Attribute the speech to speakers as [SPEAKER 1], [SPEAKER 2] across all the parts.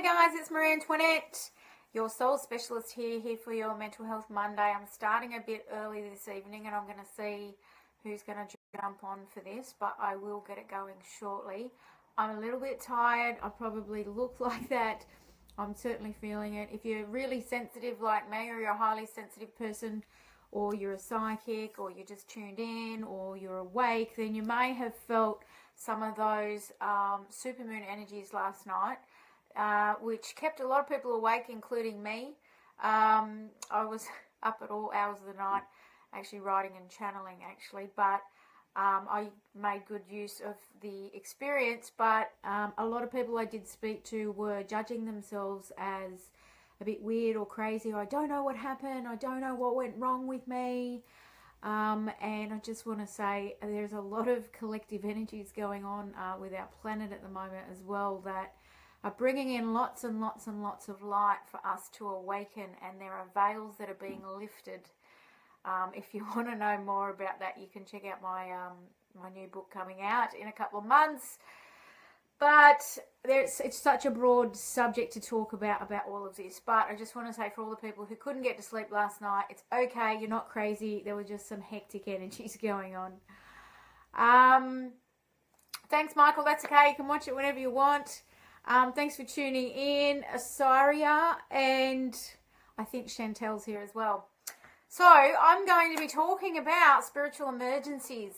[SPEAKER 1] Hey guys, it's Marie Antoinette, your soul specialist here for your Mental Health Monday. I'm starting a bit early this evening and I'm going to see who's going to jump on for this, but I will get it going shortly. I'm a little bit tired. I probably look like that. I'm certainly feeling it. If you're really sensitive like me, or you're a highly sensitive person, or you're a psychic, or you're just tuned in, or you're awake, then you may have felt some of those supermoon energies last night, which kept a lot of people awake, including me. I was up at all hours of the night, actually writing and channeling, but I made good use of the experience. But a lot of people I did speak to were judging themselves as a bit weird or crazy. I don't know what happened. I don't know what went wrong with me. And I just want to say there's a lot of collective energies going on with our planet at the moment as well that are bringing in lots and lots and lots of light for us to awaken, and there are veils that are being lifted. If you want to know more about that, you can check out my my new book coming out in a couple of months. But it's such a broad subject to talk about all of this. But I just want to say, for all the people who couldn't get to sleep last night, it's okay. You're not crazy. There were just some hectic energies going on. Thanks, Michael. That's okay. You can watch it whenever you want. Thanks for tuning in, Asaria, and I think Chantel's here as well. So I'm going to be talking about spiritual emergencies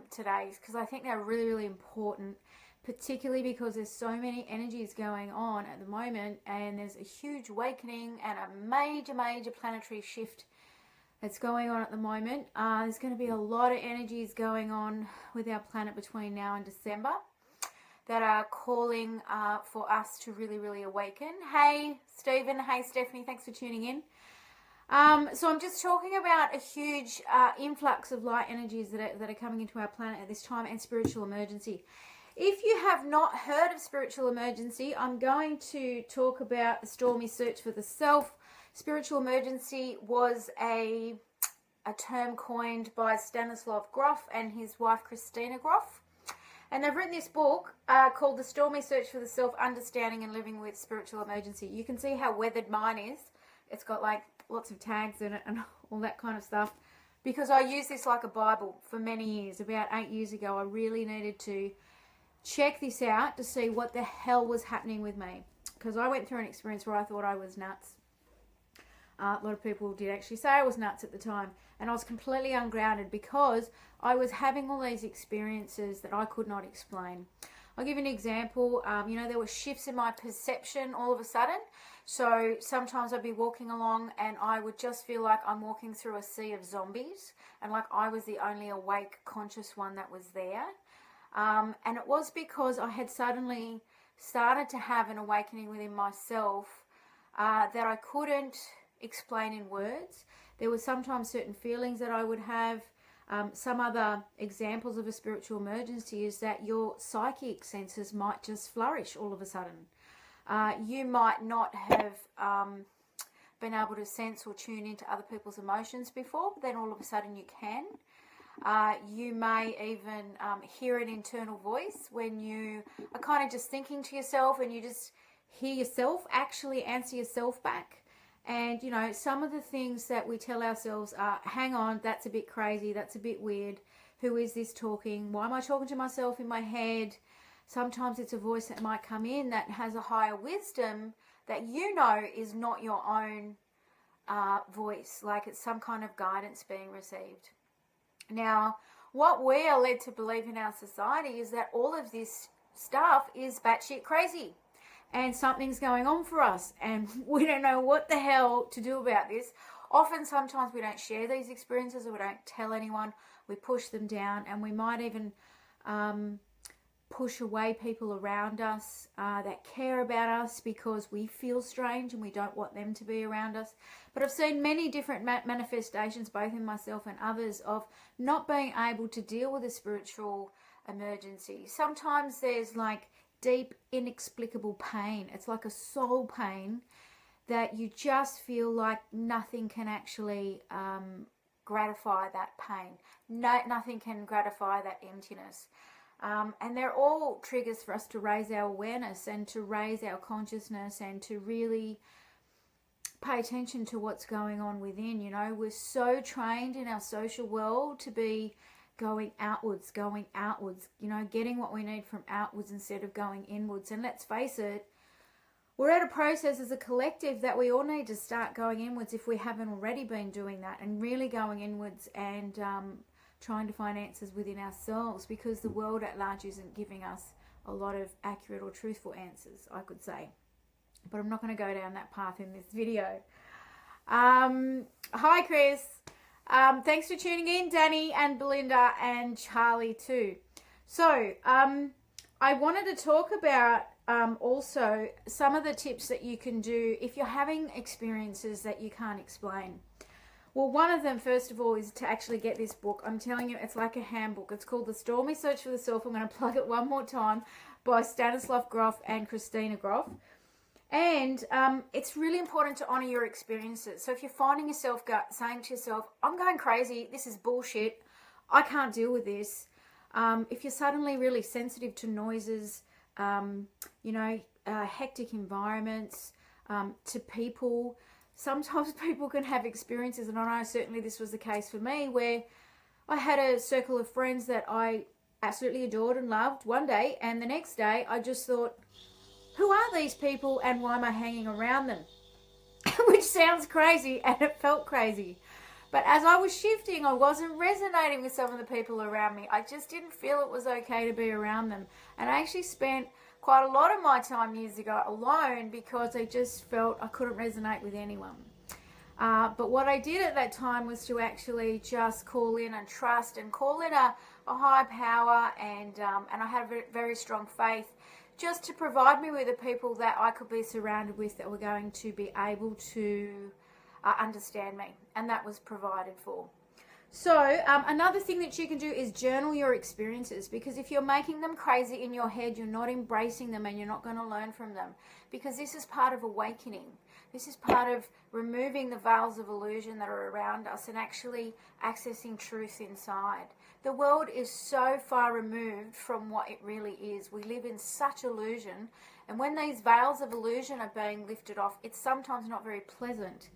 [SPEAKER 1] today, because I think they're really, really important, particularly because there's so many energies going on at the moment, and there's a huge awakening and a major, major planetary shift that's going on at the moment. There's going to be a lot of energies going on with our planet between now and December that are calling for us to really, really awaken. Hey, Stephen. Hey, Stephanie. Thanks for tuning in. So I'm just talking about a huge influx of light energies that are coming into our planet at this time, and spiritual emergency. If you have not heard of spiritual emergency, I'm going to talk about the stormy search for the self. Spiritual emergency was a term coined by Stanislav Grof and his wife Christina Grof. And they've written this book called The Stormy Search for the Self, Understanding and Living with Spiritual Emergency. You can see how weathered mine is. It's got like lots of tags in it and all that kind of stuff, because I use this like a Bible for many years. About 8 years ago, I really needed to check this out to see what the hell was happening with me, because I went through an experience where I thought I was nuts. A lot of people did actually say I was nuts at the time, and I was completely ungrounded because I was having all these experiences that I could not explain. I'll give you an example. There were shifts in my perception all of a sudden. So sometimes I'd be walking along and I would just feel like I'm walking through a sea of zombies, and like I was the only awake, conscious one that was there. And it was because I had suddenly started to have an awakening within myself that I couldn't explain in words. There were sometimes certain feelings that I would have. Some other examples of a spiritual emergency is that your psychic senses might just flourish all of a sudden. You might not have been able to sense or tune into other people's emotions before, but then all of a sudden you can. You may even hear an internal voice when you are kind of just thinking to yourself, and you just hear yourself actually answer yourself back. And, some of the things that we tell ourselves are, hang on, that's a bit crazy, that's a bit weird. Who is this talking? Why am I talking to myself in my head? Sometimes it's a voice that might come in that has a higher wisdom that is not your own voice, like it's some kind of guidance being received. Now, what we are led to believe in our society is that all of this stuff is batshit crazy, and something's going on for us, and we don't know what the hell to do about this. Sometimes we don't share these experiences, or we don't tell anyone. We push them down, and we might even push away people around us that care about us because we feel strange and we don't want them to be around us. But I've seen many different manifestations, both in myself and others, of not being able to deal with a spiritual emergency. Sometimes there's like deep, inexplicable pain. It's like a soul pain that you just feel like nothing can actually gratify that pain. Nothing can gratify that emptiness. And they're all triggers for us to raise our awareness and to raise our consciousness and to really pay attention to what's going on within. You know, we're so trained in our social world to be going outwards, you know, getting what we need from outwards instead of going inwards. And let's face it, we're at a process as a collective that we all need to start going inwards if we haven't already been doing that, and really going inwards and trying to find answers within ourselves, because the world at large isn't giving us a lot of accurate or truthful answers, I could say. But I'm not going to go down that path in this video. Hi, Chris. Thanks for tuning in, Danny and Belinda and Charlie too. So I wanted to talk about also some of the tips that you can do if you're having experiences that you can't explain. Well, one of them, first of all, is to actually get this book. I'm telling you, it's like a handbook. It's called The Stormy Search for the Self. I'm going to plug it one more time, by Stanislav Grof and Christina Grof. And it's really important to honor your experiences. So if you're finding yourself saying to yourself, I'm going crazy, this is bullshit, I can't deal with this. If you're suddenly really sensitive to noises, you know, hectic environments, to people, sometimes people can have experiences, and I know certainly this was the case for me, where I had a circle of friends that I absolutely adored and loved one day, and the next day I just thought, who are these people and why am I hanging around them? Which sounds crazy, and it felt crazy. But as I was shifting, I wasn't resonating with some of the people around me. I just didn't feel it was okay to be around them. And I actually spent quite a lot of my time years ago alone because I just felt I couldn't resonate with anyone. But what I did at that time was to actually just call in and trust and call in a higher power, and I had a very strong faith just to provide me with the people that I could be surrounded with that were going to be able to understand me, and that was provided for. So another thing that you can do is journal your experiences, because if you're making them crazy in your head, you're not embracing them and you're not going to learn from them, because this is part of awakening. This is part of removing the veils of illusion that are around us and actually accessing truth inside. The world is so far removed from what it really is. We live in such illusion, and when these veils of illusion are being lifted off, it's sometimes not very pleasant.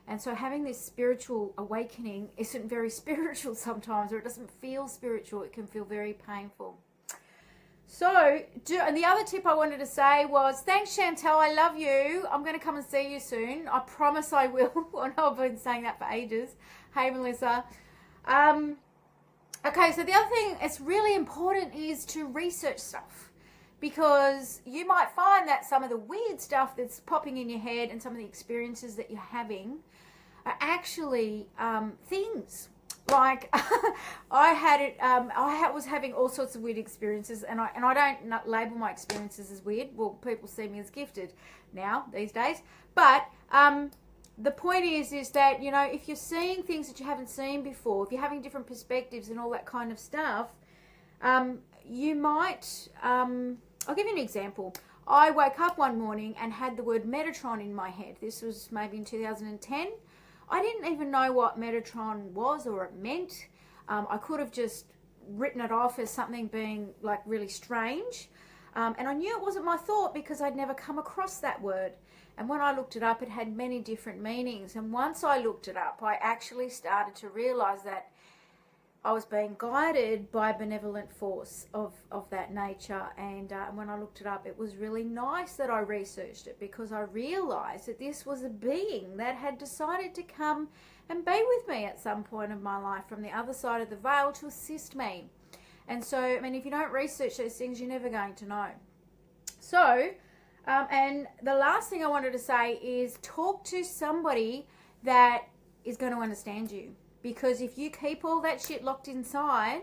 [SPEAKER 1] And so having this spiritual awakening isn't very spiritual sometimes, or it doesn't feel spiritual. It can feel very painful. So, and the other tip I wanted to say was, thanks Chantel, I love you. I'm going to come and see you soon. I promise I will. I know I've been saying that for ages. Hey Melissa. Okay, so the other thing that's really important is to research stuff, because you might find that some of the weird stuff that's popping in your head and some of the experiences that you're having are actually things. Like I was having all sorts of weird experiences, and I don't label my experiences as weird. Well, people see me as gifted now these days. But the point is that, you know, if you're seeing things that you haven't seen before, if you're having different perspectives and all that kind of stuff, you might. I'll give you an example. I woke up one morning and had the word Metatron in my head. This was maybe in 2010. I didn't even know what Metatron was or it meant. I could have just written it off as something being like really strange. And I knew it wasn't my thought because I'd never come across that word. And when I looked it up, it had many different meanings. And once I looked it up, I actually started to realize that I was being guided by a benevolent force of that nature. And when I looked it up, it was really nice that I researched it, because I realized that this was a being that had decided to come and be with me at some point of my life from the other side of the veil to assist me. And so, I mean, if you don't research those things, you're never going to know. So, and the last thing I wanted to say is talk to somebody that is going to understand you. Because if you keep all that shit locked inside,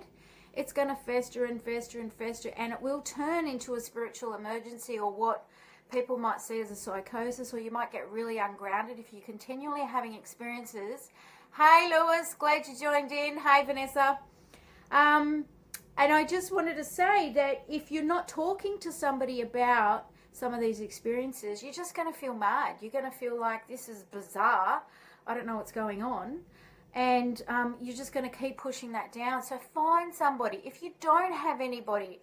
[SPEAKER 1] it's going to fester and fester and fester, and it will turn into a spiritual emergency, or what people might see as a psychosis, or you might get really ungrounded if you're continually having experiences. Hey Lewis, glad you joined in. Hey Vanessa. And I just wanted to say that if you're not talking to somebody about some of these experiences, you're just going to feel mad. You're going to feel like, this is bizarre. I don't know what's going on. and you're just going to keep pushing that down. So find somebody. If you don't have anybody,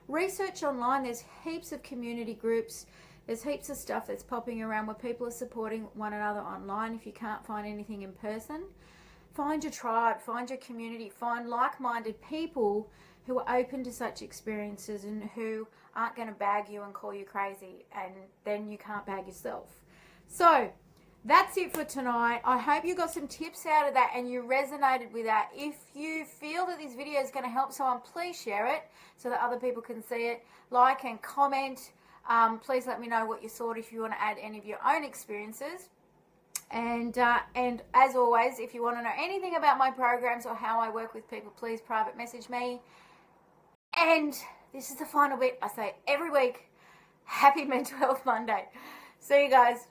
[SPEAKER 1] research online. There's heaps of community groups. There's heaps of stuff that's popping around where people are supporting one another online. If you can't find anything in person, find your tribe, find your community, find like-minded people who are open to such experiences and who aren't going to bag you and call you crazy, and then you can't bag yourself. So that's it for tonight. I hope you got some tips out of that and you resonated with that. If you feel that this video is going to help someone, please share it so that other people can see it. Like and comment. Please let me know what you thought if you want to add any of your own experiences. And as always, if you want to know anything about my programs or how I work with people, please private message me. And this is the final bit I say every week. Happy Mental Health Monday. See you guys.